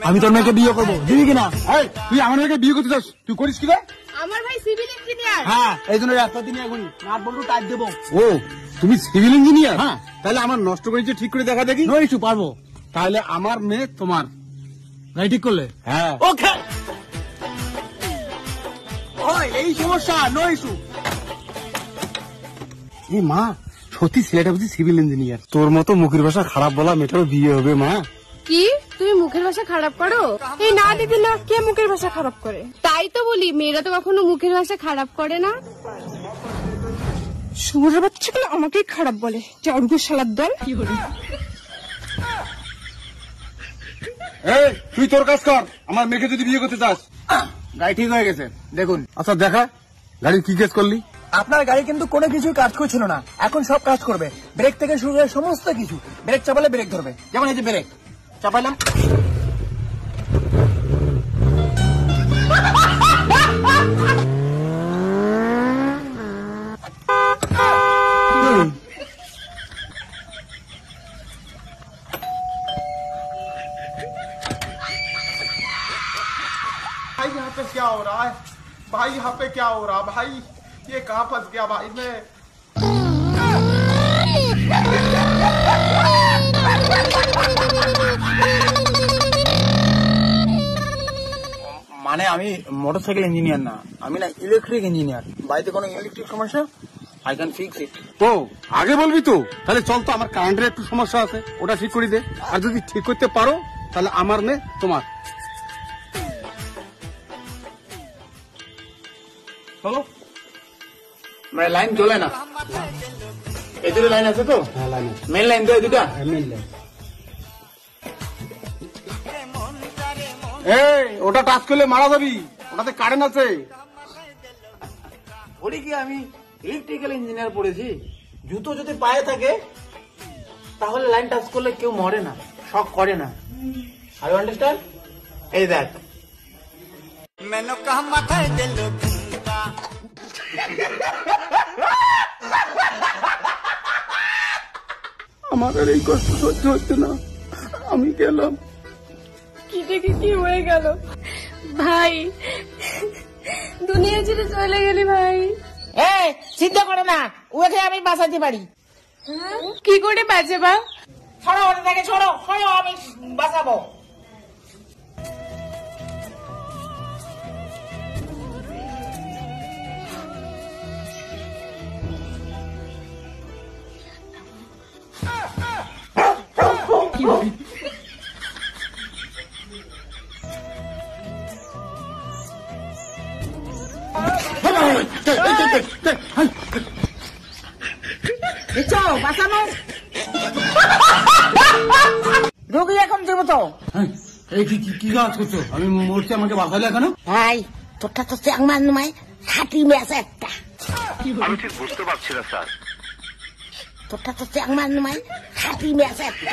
আমি তোর মেয়েকে বিয়ে করবো, দিবি কিনা? তুই আমার মেয়েকে বিয়ে করতে চাস, তুই করিস কি? আমার ভাই সিভিল ইঞ্জিনিয়ার। হ্যাঁ, এই জন্য রাস্তা দিনে এখনই নাট বল্টু টাইট দেবো। ও, তুমি সিভিল ইঞ্জিনিয়ার? হ্যাঁ। তাহলে আমার নষ্ট করেছে ঠিক করে দেখা দেখি। নো ইস্যু, পারবো। তাহলে আমার মেয়ে তোমার গাড়ি ঠিক করলে? হ্যাঁ। ওকে, এই সমস্যা, নো ইস্যু। এই মা, সত্যি ছেলেটা বুঝি সিভিল ইঞ্জিনিয়ার। তোর মতো মুখের ভাষা খারাপ বলা মেয়েটারও বিয়ে হবে মা। কি তুমি মুখের ভাষা খারাপ করো? এই না দিদি না, কে মুখের ভাষা খারাপ করে? তাই তো বলি, মেয়েরা তো কখনো মুখের ভাষা খারাপ করে না। শুভর বাচ্চাগুলো আমাকেই খারাপ বলে, জর্গু শালার দল। তুই তোর কাজ কর, আমার মেয়েকে যদি বিয়ে করতে চাস। গাড়ি ঠিক হয়ে গেছে দেখুন। আচ্ছা দেখা, গাড়ির কি কাজ করলি? আপনার গাড়ি কিন্তু কোনো কিছুই কাজ করছিল না, এখন সব কাজ করবে। ব্রেক থেকে শুরু করে সমস্ত কিছু। ব্রেক চাপালে ব্রেক ধরবে, যেমন এই যে ব্রেক চাপাইলাম। भाई यहाँ पे क्या हो रहा है? भाई यहाँ पे क्या हो रहा है? भाई ये कहाँ फंस गया भाई मैं? মানে আমি মোটরসাইকেল ইঞ্জিনিয়ার না, আমি না ইলেকট্রিক ইঞ্জিনিয়ার। বাড়িতে কোনো ইলেকট্রিক সমস্যা, আই ক্যান ফিক্স ইট। ও, আগে বলবি তো। তাহলে চল তো, আমার কারেন্টের একটু সমস্যা আছে, ওটা ঠিক করে দে। আর যদি ঠিক করতে পারো তাহলে আমার মেয়ে তোমার। চলো, লাইন চলে না। এই দুটো লাইন আছে তো? হ্যাঁ, লাইন আছে। মেন লাইন তো এই দুটা? Main line. এই, ওটা টাচ করলে মারা যাবি, ওটাতে কারেন্ট আছে। বলি কি, আমি ইলেকট্রিক্যাল ইঞ্জিনিয়ার পড়েছি। জুতো যদি পায়ে থাকে তাহলে লাইন টাচ করলে কেউ মরে না, শক করে না। Are you understand? এই দেখ, मैंने कहा माথায় দিল ঘুমটা। আমার আর এই কষ্ট সহ্য হচ্ছে না, আমি গেলাম। কি দেখে কি হয়ে গেল ভাই? দুনিয়া ছেড়ে চলে গেলি ভাই। চিন্তা করো না, ওকে আমি বাঁচাতে পারি। কি করে বাঁচাবা? ছড়ো ওটাকে, ছড়ো ছড়ো, আমি বাঁচাবো। বাঁচানো রোগী এখন দেবো তো। কি কাজ করছো? আমি মরছি, আমাকে বাঁচালে কেন? ভাই তোরটা তো চ্যাংমান নয়, খাঁটি ম্যাচ একটা। আমি ঠিক বুঝতে পারছি না স্যার। তোরটা তো চ্যাংমান নয়, খাঁটি ম্যাচ একটা।